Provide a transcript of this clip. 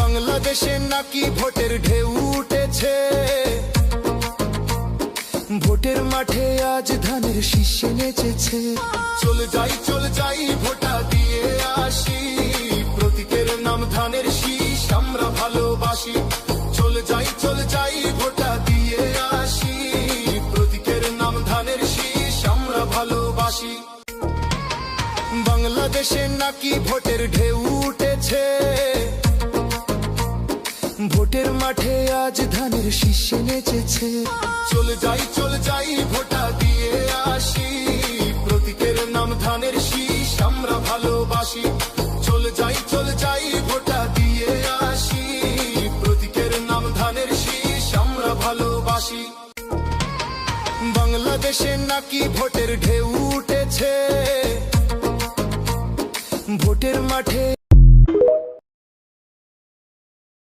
বাংলাদেশে নাকি ভোটের ঢেউ উঠেছে, ভোটের মাঠে আজ ধানের শীষে নেচেছে। চলে যাই ভোটা দিয়ে আসি, প্রতীকের নাম ধানের শীষ আমরা ভালোবাসি। চলে যাই ভোটা দিয়ে আসি, প্রতীকের নাম ধানের শীষ আমরা ভালোবাসি। বাংলাদেশে নাকি ভোটের ঢেউ উঠেছে, ভোটের মাঠে আজ ধানের শীষে নেচেছে। চলে যাই ভোটা দিয়ে আসি, প্রতীকের নাম ধানের শীষ আমরা ভালোবাসি।